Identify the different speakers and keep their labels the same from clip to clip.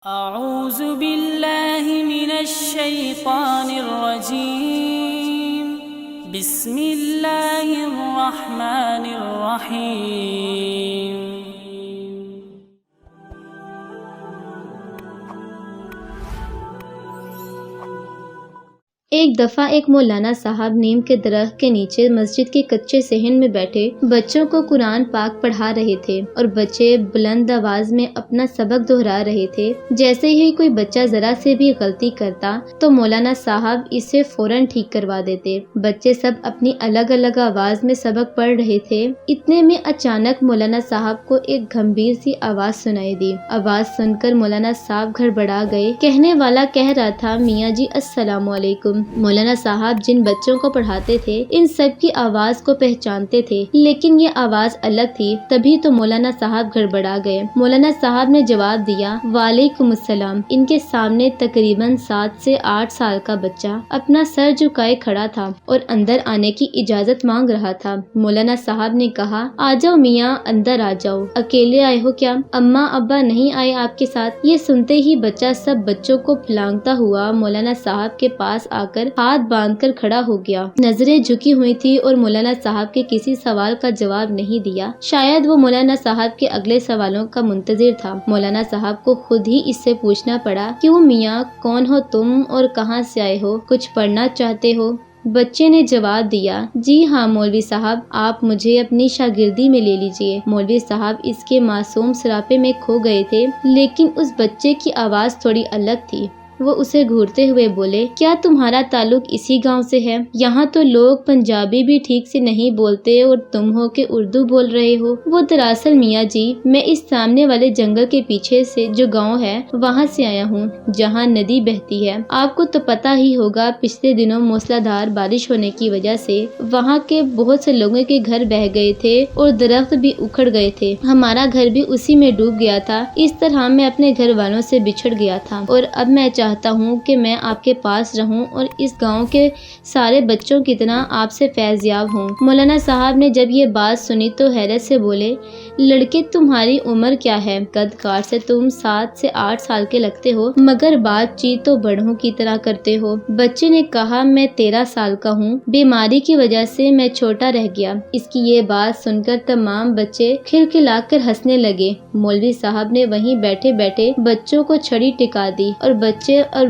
Speaker 1: اعوذ باللہ من الشیطان الرجیم بسم اللہ الرحمن الرحیم
Speaker 2: ایک دفعہ ایک مولانا صاحب نیم کے درخت کے نیچے مسجد کے کچے صحن میں بیٹھے بچوں کو قرآن پاک پڑھا رہے تھے اور بچے بلند آواز میں اپنا سبق دہرا رہے تھے۔ جیسے ہی کوئی بچہ ذرا سے بھی غلطی کرتا تو مولانا صاحب اسے فوراً ٹھیک کروا دیتے۔ بچے سب اپنی الگ الگ آواز میں سبق پڑھ رہے تھے۔ اتنے میں اچانک مولانا صاحب کو ایک گمبھیر سی آواز سنائی دی۔ آواز سن کر مولانا صاحب گھبرا گئے۔ کہنے والا کہہ رہا تھا، میاں جی السلام علیکم۔ مولانا صاحب جن بچوں کو پڑھاتے تھے ان سب کی آواز کو پہچانتے تھے، لیکن یہ آواز الگ تھی۔ تبھی تو مولانا صاحب گڑبڑا گئے۔ مولانا صاحب نے جواب دیا، وعلیکم السلام۔ ان کے سامنے تقریباً 7 سے 8 سال کا بچہ اپنا سر جھکائے کھڑا تھا اور اندر آنے کی اجازت مانگ رہا تھا۔ مولانا صاحب نے کہا، آ جاؤ میاں، اندر آ جاؤ۔ اکیلے آئے ہو کیا؟ اماں ابا نہیں آئے آپ کے ساتھ؟ یہ سنتے ہی بچہ سب بچوں کو پھلانگتا ہوا مولانا صاحب کے پاس آ کر ہاتھ باندھ کر کھڑا ہو گیا۔ نظریں جھکی ہوئی تھی اور مولانا صاحب کے کسی سوال کا جواب نہیں دیا۔ شاید وہ مولانا صاحب کے اگلے سوالوں کا منتظر تھا۔ مولانا صاحب کو خود ہی اس سے پوچھنا پڑا، کیوں میاں، کون ہو تم اور کہاں سے آئے ہو؟ کچھ پڑھنا چاہتے ہو؟ بچے نے جواب دیا، جی ہاں مولوی صاحب، آپ مجھے اپنی شاگردی میں لے لیجئے۔ مولوی صاحب اس کے معصوم سراپے میں کھو گئے تھے، لیکن اس بچے کی آواز تھوڑی الگ تھی۔ وہ اسے گھورتے ہوئے بولے، کیا تمہارا تعلق اسی گاؤں سے ہے؟ یہاں تو لوگ پنجابی بھی ٹھیک سے نہیں بولتے اور تم ہو کہ اردو بول رہے ہو۔ وہ دراصل میاں جی، میں اس سامنے والے جنگل کے پیچھے سے جو گاؤں ہے وہاں سے آیا ہوں، جہاں ندی بہتی ہے۔ آپ کو تو پتہ ہی ہوگا، پچھلے دنوں موسلادھار بارش ہونے کی وجہ سے وہاں کے بہت سے لوگوں کے گھر بہہ گئے تھے اور درخت بھی اکھڑ گئے تھے۔ ہمارا گھر بھی اسی میں ڈوب گیا تھا۔ اس طرح میں اپنے گھر والوں سے بچھڑ گیا تھا اور اب میں چاہتا ہوں کہ میں آپ کے پاس رہوں اور اس گاؤں کے سارے بچوں کی طرح آپ سے فیض یاب ہوں۔ مولانا صاحب نے جب یہ بات سنی تو حیرت سے بولے، لڑکے تمہاری عمر کیا ہے؟ قد کار سے تم 7 سے 8 سال کے لگتے ہو، مگر بات چیت تو بڑھوں کی طرح کرتے ہو۔ بچے نے کہا، میں 13 سال کا ہوں، بیماری کی وجہ سے میں چھوٹا رہ گیا۔ اس کی یہ بات سن کر تمام بچے کھلکھلا کر ہنسنے لگے۔ مولوی صاحب نے وہیں بیٹھے بیٹھے بچوں کو چھڑی ٹکا دی اور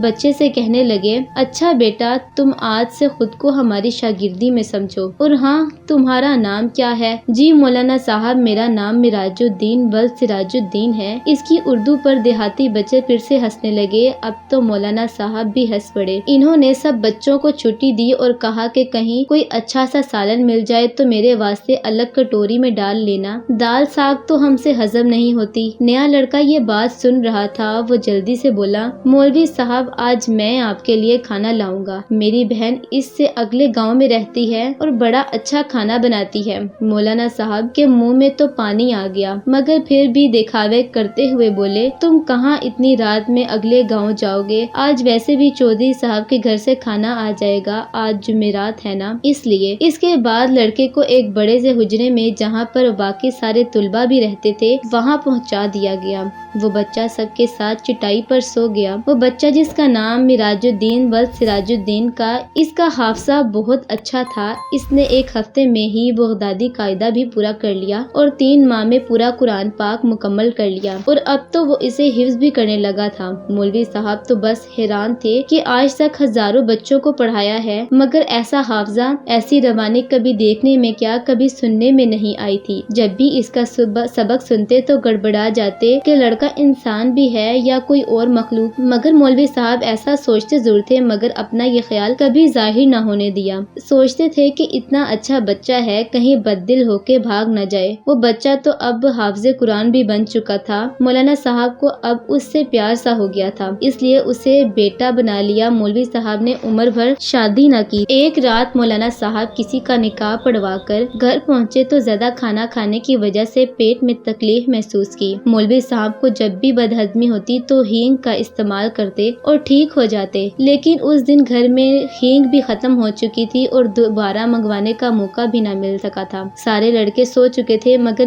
Speaker 2: بچے سے کہنے لگے، اچھا بیٹا، تم آج سے خود کو ہماری شاگردی میں سمجھو، اور ہاں، تمہارا نام کیا ہے؟ جی مولانا صاحب، میرا نام مراج الدین بل سراج الدین ہے۔ اس کی اردو پر دیہاتی بچے پھر سے ہنسنے لگے۔ اب تو مولانا صاحب بھی ہنس پڑے۔ انہوں نے سب بچوں کو چھٹی دی اور کہا کہ کہیں کوئی اچھا سا سالن مل جائے تو میرے واسطے الگ کٹوری میں ڈال لینا، دال ساگ تو ہم سے ہضم نہیں ہوتی۔ نیا لڑکا یہ بات سن رہا تھا، وہ جلدی سے بولا، مولوی صاحب، آج میں آپ کے لیے کھانا لاؤں گا۔ میری بہن اس سے اگلے گاؤں میں رہتی ہے اور بڑا اچھا کھانا بناتی ہے۔ مولانا صاحب کے منہ میں تو پانی آ گیا، مگر پھر بھی دکھاوے کرتے ہوئے بولے، تم کہاں اتنی رات میں اگلے گاؤں جاؤ گے؟ آج ویسے بھی چودھری صاحب کے گھر سے کھانا آ جائے گا، آج جمعرات ہے نا، اس لیے۔ اس کے بعد لڑکے کو ایک بڑے سے حجرے میں، جہاں پر باقی سارے طلباء بھی رہتے تھے، وہاں پہنچا دیا گیا۔ وہ بچہ سب کے ساتھ چٹائی پر سو گیا۔ وہ بچہ جس کا نام مراج الدین بل سراج الدین کا، اس کا حافظہ بہت اچھا تھا۔ اس نے 1 ہفتے میں ہی بغدادی قاعدہ بھی پورا کر لیا اور 3 ماہ میں پورا قرآن پاک مکمل کر لیا، اور اب تو وہ اسے حفظ بھی کرنے لگا تھا۔ مولوی صاحب تو بس حیران تھے کہ آج تک ہزاروں بچوں کو پڑھایا ہے، مگر ایسا حافظہ، ایسی روانی کبھی دیکھنے میں کیا کبھی سننے میں نہیں آئی تھی۔ جب بھی اس کا سبق سنتے تو گڑبڑا جاتے کہ لڑکا انسان بھی ہے یا کوئی اور مخلوق، مگر مولوی صاحب ایسا سوچتے ضرور تھے، مگر اپنا یہ خیال کبھی ظاہر نہ ہونے دیا۔ سوچتے تھے کہ اتنا اچھا بچہ ہے، کہیں بد دل ہو کے بھاگ نہ جائے۔ وہ بچہ تو اب حافظ قرآن بھی بن چکا تھا۔ مولانا صاحب کو اب اس سے پیار سا ہو گیا تھا، اس لیے اسے بیٹا بنا لیا۔ مولوی صاحب نے عمر بھر شادی نہ کی۔ ایک رات مولانا صاحب کسی کا نکاح پڑھوا کر گھر پہنچے تو زیادہ کھانا کھانے کی وجہ سے پیٹ میں تکلیف محسوس کی۔ مولوی صاحب کو جب بھی بد ہضمی ہوتی تو ہینگ کا استعمال کرتے اور ٹھیک ہو جاتے، لیکن اس دن گھر میں ہینگ بھی ختم ہو چکی تھی اور دوبارہ منگوانے کا موقع بھی نہ مل سکا تھا۔ سارے لڑکے سو چکے تھے، مگر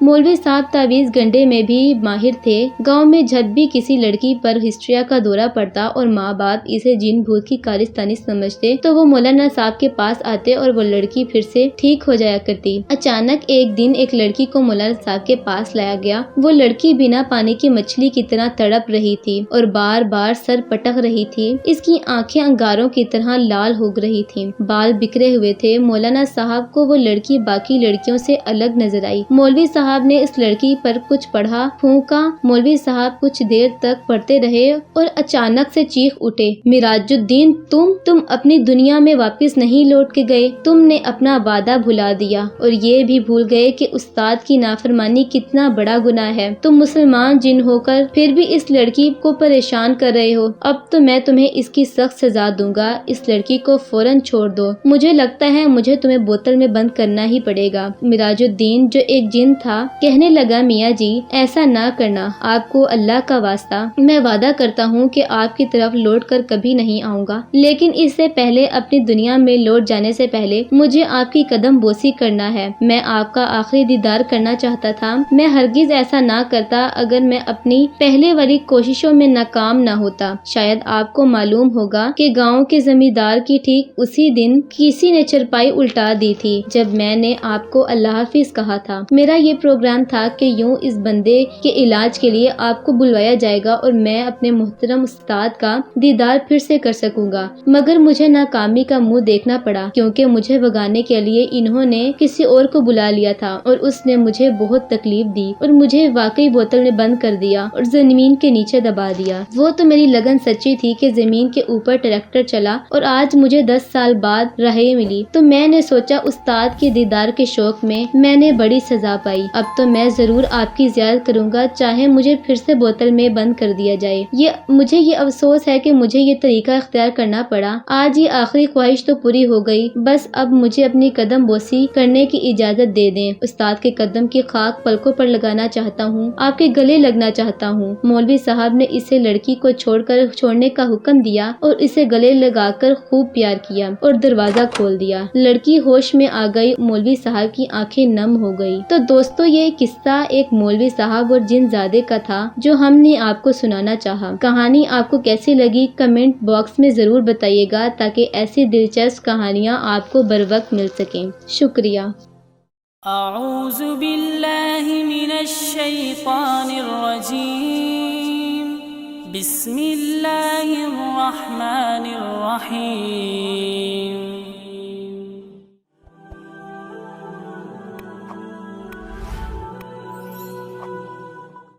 Speaker 2: مولوی صاحب تعویذ گنڈے میں بھی ماہر تھے۔ گاؤں میں جب بھی کسی لڑکی پر ہسٹریا کا دورہ پڑتا اور ماں باپ اسے جن بھوت کی کارستانی سمجھتے تو وہ مولانا صاحب کے پاس آتے اور وہ لڑکی پھر سے ٹھیک ہو جایا کرتی۔ اچانک ایک دن ایک لڑکی کو مولانا صاحب کے پاس لایا گیا۔ وہ لڑکی بنا پانی کی مچھلی کی طرح تڑپ رہی تھی اور بار بار سر پٹک رہی تھی۔ اس کی آنکھیں انگاروں کی طرح لال ہو رہی تھیں، بال بکھرے ہوئے تھے۔ مولانا صاحب کو وہ لڑکی باقی لڑکیوں سے الگ نظر آئی۔ مولوی صاحب نے اس لڑکی پر کچھ پڑھا، پھونکا۔ مولوی صاحب کچھ دیر تک پڑھتے رہے اور اچانک سے چیخ اٹھے، مراج الدین، تم اپنی دنیا میں واپس نہیں لوٹ کے گئے؟ تم نے اپنا وعدہ بھلا دیا اور یہ بھی بھول گئے کہ استاد کی نافرمانی کتنا بڑا گناہ ہے۔ تم مسلمان جن ہو کر پھر بھی اس لڑکی کو پریشان کر رہے ہو۔ اب تو میں تمہیں اس کی سخت سزا دوں گا۔ اس لڑکی کو فوراً چھوڑ دو۔ مجھے لگتا ہے مجھے تمہیں بوتل میں بند کرنا ہی پڑے گا۔ مراج الدین جو ایک جن تھا کہنے لگا، میاں جی ایسا نہ کرنا، آپ کو اللہ کا واسطہ، میں وعدہ کرتا ہوں کہ آپ کی طرف لوٹ کر کبھی نہیں آؤں گا، لیکن اس سے پہلے اپنی دنیا میں لوٹ جانے سے پہلے مجھے آپ کی قدم بوسی کرنا ہے۔ میں آپ کا آخری دیدار کرنا چاہتا تھا۔ میں ہرگز ایسا نہ کرتا اگر میں اپنی پہلے والی کوششوں میں ناکام نہ ہوتا۔ شاید آپ کو معلوم ہوگا کہ گاؤں کے زمیندار کی ٹھیک اسی دن کسی نے چرپائی الٹا دی تھی جب میں نے آپ کو اللہ حافظ کہا تھا۔ میرا یہ پروگرام تھا کہ یوں اس بندے کے علاج کے لیے آپ کو بلوایا جائے گا اور میں اپنے محترم استاد کا دیدار پھر سے کر سکوں گا، مگر مجھے ناکامی کا منہ دیکھنا پڑا کیونکہ مجھے بھگانے کے لیے انہوں نے کسی اور کو بلا لیا تھا اور اس نے مجھے بہت تکلیف دی اور مجھے واقعی بوتل میں بند کر دیا اور زمین کے نیچے دبا دیا۔ وہ تو میری لگن سچی تھی کہ زمین کے اوپر ٹریکٹر چلا اور آج مجھے 10 سال بعد راہیں ملی تو میں نے سوچا استاد کے دیدار کے شوق میں نے بڑی سزا پائی۔ اب تو میں ضرور آپ کی زیارت کروں گا، چاہے مجھے پھر سے بوتل میں بند کر دیا جائے۔ مجھے یہ افسوس ہے کہ مجھے یہ طریقہ اختیار کرنا پڑا۔ آج یہ آخری خواہش تو پوری ہو گئی، بس اب مجھے اپنی قدم بوسی کرنے کی اجازت دے دیں۔ استاد کے قدم کی خاک پلکوں پر لگانا چاہتا ہوں، آپ کے گلے لگنا چاہتا ہوں۔ مولوی صاحب نے اسے لڑکی کو چھوڑنے کا حکم دیا اور اسے گلے لگا کر خوب پیار کیا اور دروازہ کھول دیا۔ لڑکی ہوش میں آ گئی، مولوی صاحب کی آنکھیں نم ہو گئی۔ تو دوستو یہ قصہ ایک مولوی صاحب اور جن زادے کا تھا جو ہم نے آپ کو سنانا چاہا۔ کہانی آپ کو کیسی لگی کمنٹ باکس میں ضرور بتائیے گا تاکہ ایسی دلچسپ کہانیاں آپ کو بر وقت مل سکیں۔ شکریہ۔
Speaker 1: اعوذ باللہ من الشیطان الرجیم، بسم اللہ الرحمن الرحیم۔